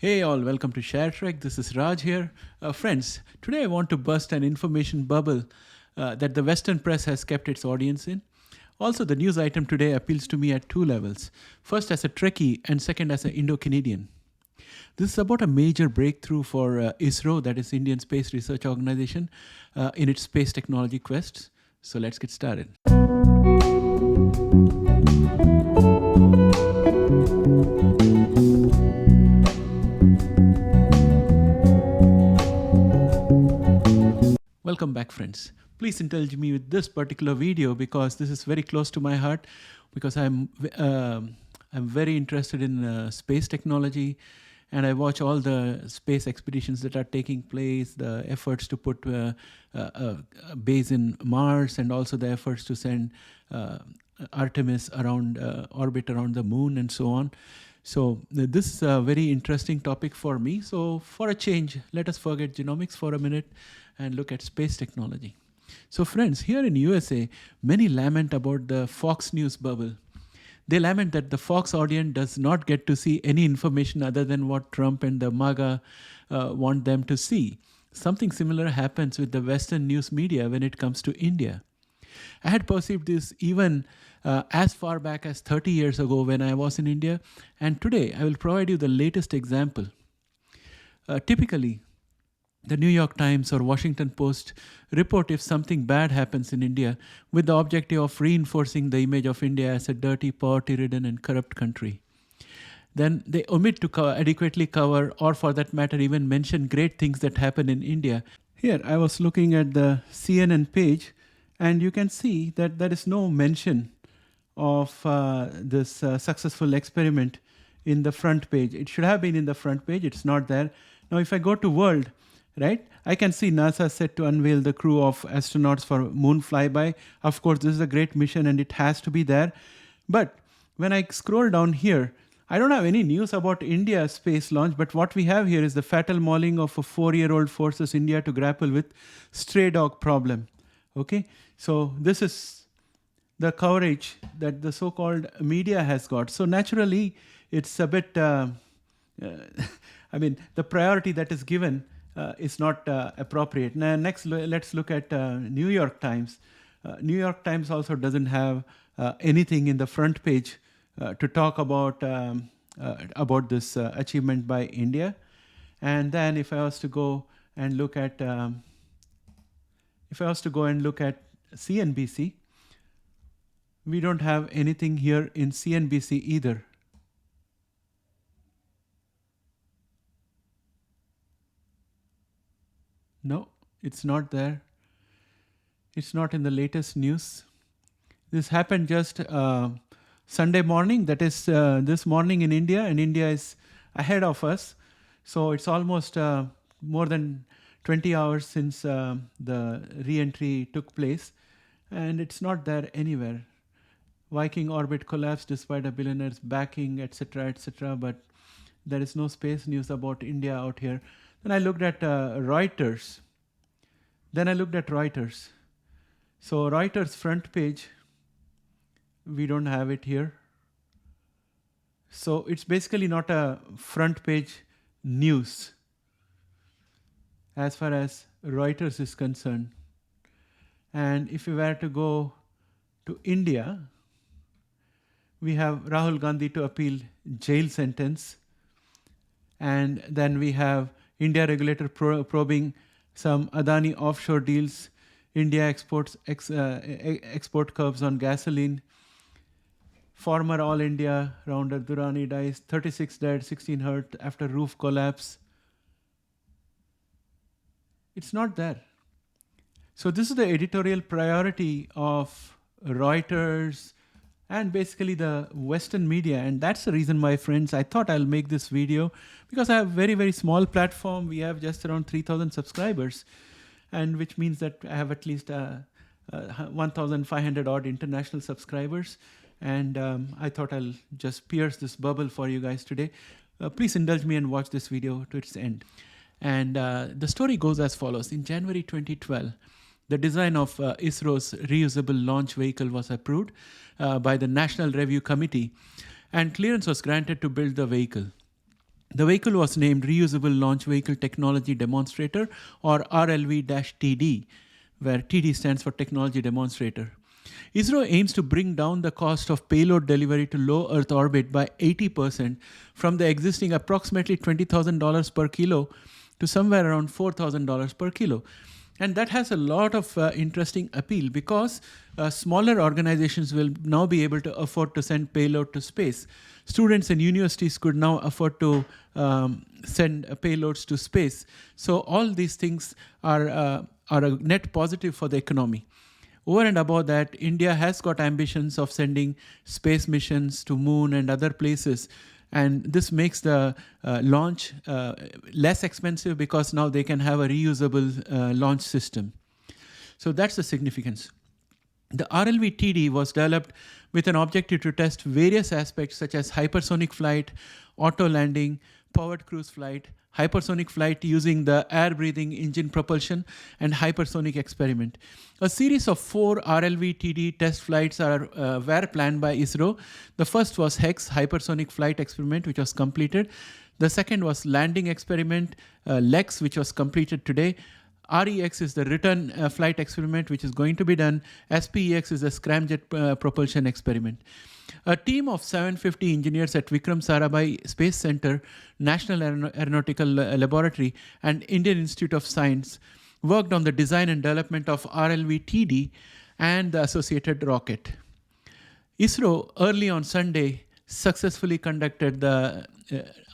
Hey all, welcome to Share Trek. This is Raj here. Friends, today I want to bust an information bubble that the Western press has kept its audience in. Also, the news item today appeals to me at two levels. First as a Trekkie and second as an Indo-Canadian. This is about a major breakthrough for ISRO, that is Indian Space Research Organization, in its space technology quests. So let's get started. Welcome back, friends. Please indulge me with this particular video because this is very close to my heart, because I'm very interested in space technology, and I watch all the space expeditions that are taking place, the efforts to put a base in Mars, and also the efforts to send Artemis around orbit around the moon and so on. So this is a very interesting topic for me. So for a change, let us forget genomics for a minute and look at space technology. So friends, here in USA, many lament about the Fox News bubble. They lament that the Fox audience does not get to see any information other than what Trump and the MAGA want them to see. Something similar happens with the Western news media when it comes to India. I had perceived this even as far back as 30 years ago when I was in India, and today I will provide you the latest example. Typically, the New York Times or Washington Post report if something bad happens in India with the objective of reinforcing the image of India as a dirty, poverty-ridden and corrupt country. Then they omit to adequately cover, or for that matter even mention, great things that happen in India. Here I was looking at the CNN page, and you can see that there is no mention of this successful experiment in the front page. It should have been in the front page. It's not there. Now if I go to world, right, I can see NASA set to unveil the crew of astronauts for moon flyby. Of course, this is a great mission and it has to be there. But when I scroll down here, I don't have any news about India's space launch, but what we have here is the fatal mauling of a 4-year-old forces India to grapple with stray dog problem. Okay, so this is the coverage that the so-called media has got. So naturally, it's a bit, I mean, the priority that is given is not appropriate. Now, next, let's look at New York Times. New York Times also doesn't have anything in the front page to talk about this achievement by India. And then if I was to go and look at CNBC, we don't have anything here in CNBC either. No, it's not there. It's not in the latest news. This happened just Sunday morning, that is this morning in India, and India is ahead of us. So it's almost more than 20 hours since the re-entry took place, and it's not there anywhere. Viking orbit collapsed despite a billionaire's backing, etc., etc., but there is no space news about India out here. Then I looked at Reuters. So Reuters front page, we don't have it here. So it's basically not a front page news as far as Reuters is concerned. And if we were to go to India, we have Rahul Gandhi to appeal jail sentence. And then we have India regulator probing some Adani offshore deals. India exports export curbs on gasoline. Former All India rounder Durrani dies. 36 dead, 16 hurt after roof collapse. It's not there. So this is the editorial priority of Reuters and basically the Western media. And that's the reason, my friends, I thought I'll make this video, because I have a very, very small platform. We have just around 3,000 subscribers, and which means that I have at least 1,500 odd international subscribers. And I thought I'll just pierce this bubble for you guys today. Please indulge me and watch this video to its end. And the story goes as follows. In January 2012, the design of ISRO's reusable launch vehicle was approved by the National Review Committee, and clearance was granted to build the vehicle. The vehicle was named Reusable Launch Vehicle Technology Demonstrator, or rlv-td, where TD stands for Technology Demonstrator. ISRO aims to bring down the cost of payload delivery to low Earth orbit by 80% from the existing approximately $20,000 per kilo to somewhere around $4,000 per kilo. And that has a lot of interesting appeal because smaller organizations will now be able to afford to send payload to space. Students and universities could now afford to send payloads to space. So all these things are a net positive for the economy. Over and above that, India has got ambitions of sending space missions to moon and other places. And this makes the launch less expensive because now they can have a reusable launch system. So that's the significance. The rlv-td was developed with an objective to test various aspects such as hypersonic flight, auto landing, powered cruise flight, hypersonic flight using the air-breathing engine propulsion, and hypersonic experiment. A series of 4 rlv-td test flights were planned by ISRO. The first was HEX, hypersonic flight experiment, which was completed. The second was landing experiment, LEX, which was completed today. REX is the return flight experiment, which is going to be done. SPEX is the scramjet propulsion experiment. A team of 750 engineers at Vikram Sarabhai Space Center, National Aeronautical Laboratory, and Indian Institute of Science worked on the design and development of rlv-td and the associated rocket. ISRO early on Sunday successfully conducted the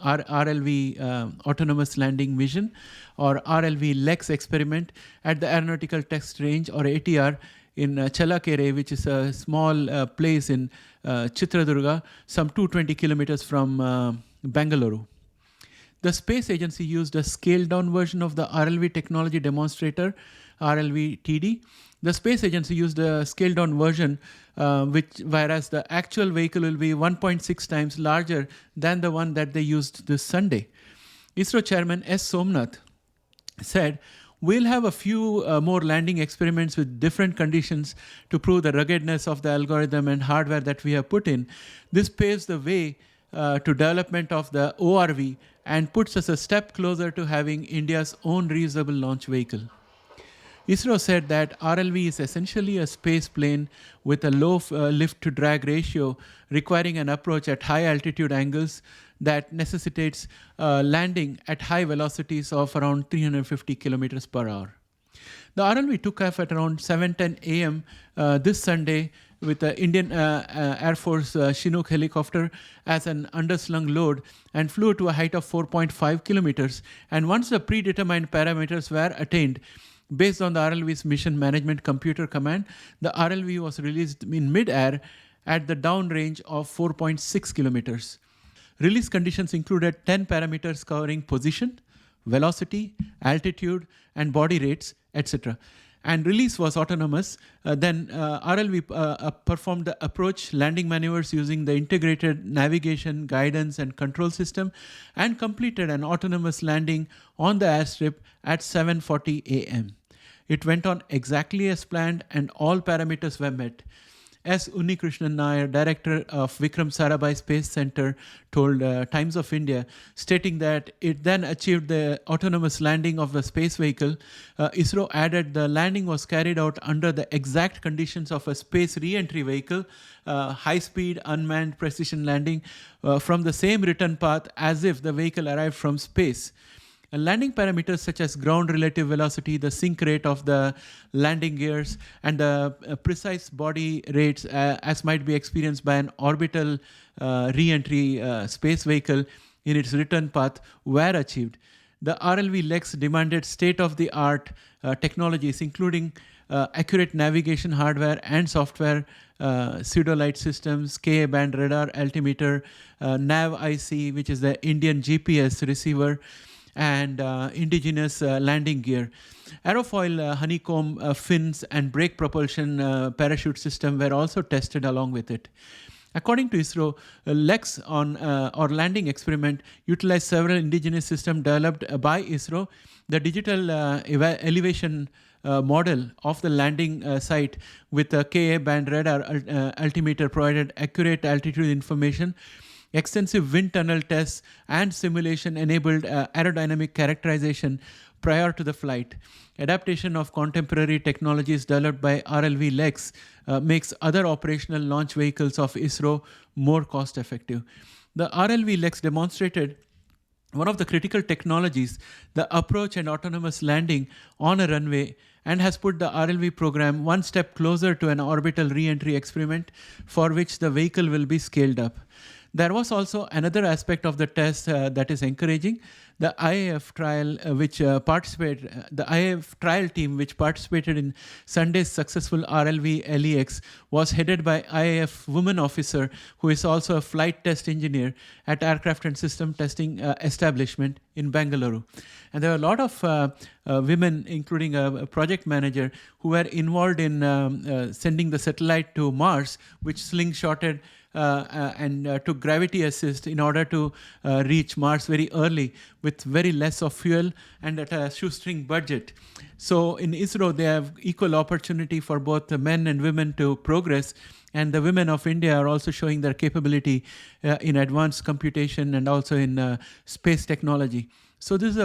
RLV Autonomous Landing Mission, or RLV-LEX experiment at the Aeronautical Test Range, or ATR, in Chalakere, which is a small place in Chitradurga, some 220 kilometers from Bangalore. The space agency used a scaled-down version of the RLV technology demonstrator, rlv-td. The space agency used a scaled-down version, whereas the actual vehicle will be 1.6 times larger than the one that they used this Sunday. ISRO Chairman S. Somnath said, "We'll have a few more landing experiments with different conditions to prove the ruggedness of the algorithm and hardware that we have put in. This paves the way to development of the ORV and puts us a step closer to having India's own reusable launch vehicle." ISRO said that RLV is essentially a space plane with a low lift-to-drag ratio, requiring an approach at high altitude angles that necessitates landing at high velocities of around 350 kilometers per hour. The RLV took off at around 7:10 a.m. This Sunday with the Indian Air Force Chinook helicopter as an underslung load and flew to a height of 4.5 kilometers. And once the predetermined parameters were attained, based on the RLV's mission management computer command, the RLV was released in mid-air at the downrange of 4.6 kilometers. Release conditions included 10 parameters covering position, velocity, altitude, and body rates, etc. And release was autonomous. Then RLV performed the approach landing maneuvers using the integrated navigation, guidance, and control system, and completed an autonomous landing on the airstrip at 7:40 a.m. It went on exactly as planned, and all parameters were met. S. Unnikrishnan Nair, director of Vikram Sarabhai Space Center, told Times of India, stating that it then achieved the autonomous landing of the space vehicle. ISRO added the landing was carried out under the exact conditions of a space re-entry vehicle, high-speed unmanned precision landing from the same return path as if the vehicle arrived from space. Landing parameters such as ground relative velocity, the sink rate of the landing gears, and the precise body rates as might be experienced by an orbital re-entry space vehicle in its return path were achieved. The RLV-LEX demanded state-of-the-art technologies, including accurate navigation hardware and software, pseudolight systems, Ka-band radar altimeter, NAV-IC, which is the Indian GPS receiver, and indigenous landing gear. Aerofoil honeycomb fins and brake propulsion parachute system were also tested along with it. According to ISRO, LEX or landing experiment utilized several indigenous systems developed by ISRO. The digital elevation model of the landing site with a Ka-band radar altimeter provided accurate altitude information. Extensive wind tunnel tests and simulation enabled aerodynamic characterization prior to the flight. Adaptation of contemporary technologies developed by rlv-LEX makes other operational launch vehicles of ISRO more cost effective. The rlv-LEX demonstrated one of the critical technologies, the approach and autonomous landing on a runway, and has put the RLV program one step closer to an orbital re-entry experiment for which the vehicle will be scaled up. There was also another aspect of the test that is encouraging. The IAF trial, the IAF trial team which participated in Sunday's successful RLV LEX was headed by IAF woman officer who is also a flight test engineer at Aircraft and System Testing Establishment in Bangalore. And there were a lot of women, including a project manager, who were involved in sending the satellite to Mars, which slingshotted and took gravity assist in order to reach Mars very early with very less of fuel and at a shoestring budget. So in ISRO, they have equal opportunity for both the men and women to progress. And the women of India are also showing their capability in advanced computation and also in space technology. So this is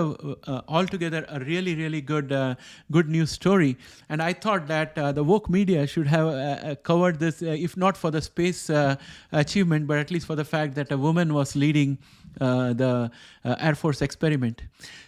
altogether a really, really good news story. And I thought that the woke media should have covered this, if not for the space achievement, but at least for the fact that a woman was leading the Air Force experiment.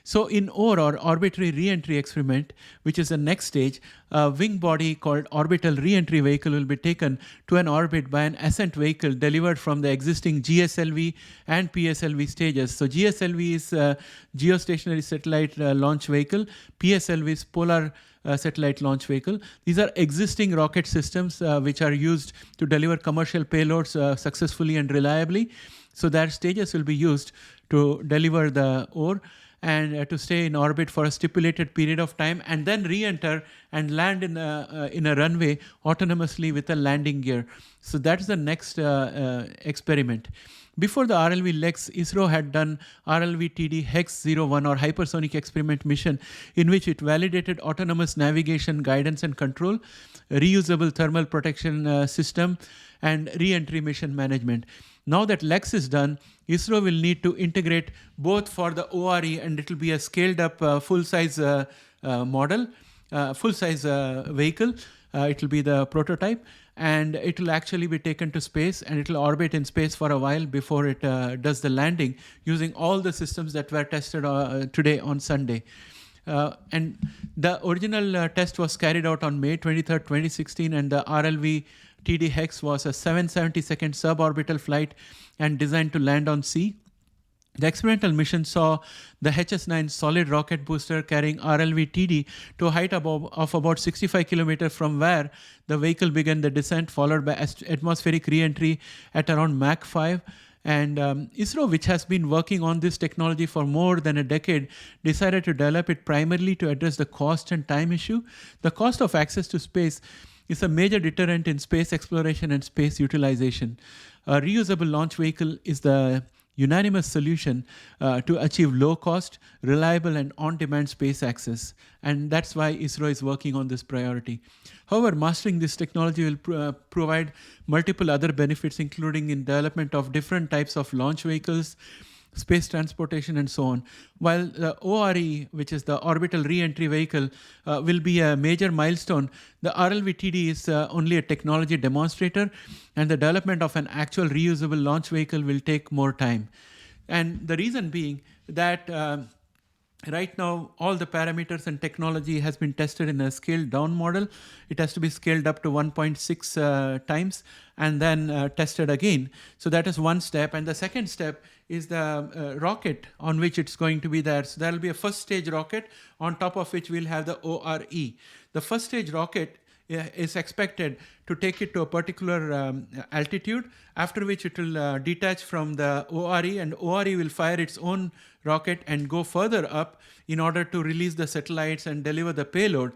So in OR, or Orbitary Re-entry Experiment, which is the next stage, a wing body called Orbital Re-entry Vehicle will be taken to an orbit by an ascent vehicle delivered from the existing GSLV and PSLV stages. So GSLV is Geostationary Satellite Launch Vehicle, PSLV is Polar Satellite Launch Vehicle. These are existing rocket systems which are used to deliver commercial payloads successfully and reliably. So their stages will be used to deliver the ore and to stay in orbit for a stipulated period of time and then re-enter and land in a runway autonomously with a landing gear. So that's the next experiment. Before the RLV-LEX, ISRO had done rlv-td HEX-01 or hypersonic experiment mission, in which it validated autonomous navigation, guidance and control, reusable thermal protection system, and re-entry mission management. Now that LEX is done, ISRO will need to integrate both for the ORE, and it will be a scaled up full-size model, full-size vehicle. It will be the prototype, and it will actually be taken to space, and it will orbit in space for a while before it does the landing using all the systems that were tested today on Sunday. And the original test was carried out on May 23rd, 2016, and the RLV-td HEX was a 770-second suborbital flight and designed to land on sea. The experimental mission saw the HS-9 solid rocket booster carrying rlv-td to a height of about 65 kilometers from where the vehicle began the descent, followed by atmospheric re-entry at around Mach 5. And ISRO, which has been working on this technology for more than a decade, decided to develop it primarily to address the cost and time issue. The cost of access to space is a major deterrent in space exploration and space utilization. A reusable launch vehicle is the unanimous solution to achieve low cost, reliable and on-demand space access. And that's why ISRO is working on this priority. However, mastering this technology will provide multiple other benefits, including in development of different types of launch vehicles, space transportation and so on. While the ORE, which is the Orbital Re-entry Vehicle, will be a major milestone, the RLV-td is only a technology demonstrator, and the development of an actual reusable launch vehicle will take more time. And the reason being that right now, all the parameters and technology has been tested in a scaled down model. It has to be scaled up to 1.6 times and then tested again. So that is one step. And the second step is the rocket on which it's going to be there. So there will be a first stage rocket on top of which we'll have the ORE. The first stage rocket is expected to take it to a particular altitude, after which it will detach from the ORE, and ORE will fire its own rocket and go further up in order to release the satellites and deliver the payload.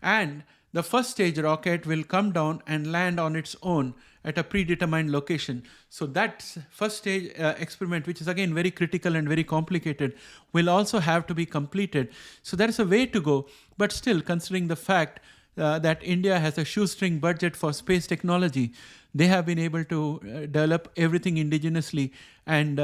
And the first stage rocket will come down and land on its own at a predetermined location. So that first stage experiment, which is again very critical and very complicated, will also have to be completed. So there is a way to go, but still, considering the fact that India has a shoestring budget for space technology. They have been able to develop everything indigenously and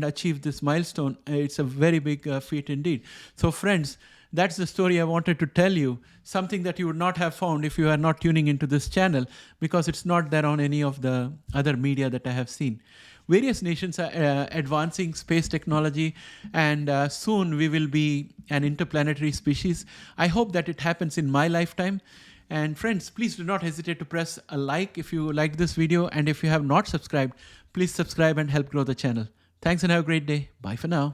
achieve this milestone. It's a very big feat indeed. So friends, that's the story I wanted to tell you, something that you would not have found if you are not tuning into this channel, because it's not there on any of the other media that I have seen. Various nations are advancing space technology, and soon we will be an interplanetary species. I hope that it happens in my lifetime. And friends, please do not hesitate to press a like if you liked this video, and if you have not subscribed, please subscribe and help grow the channel. Thanks and have a great day. Bye for now.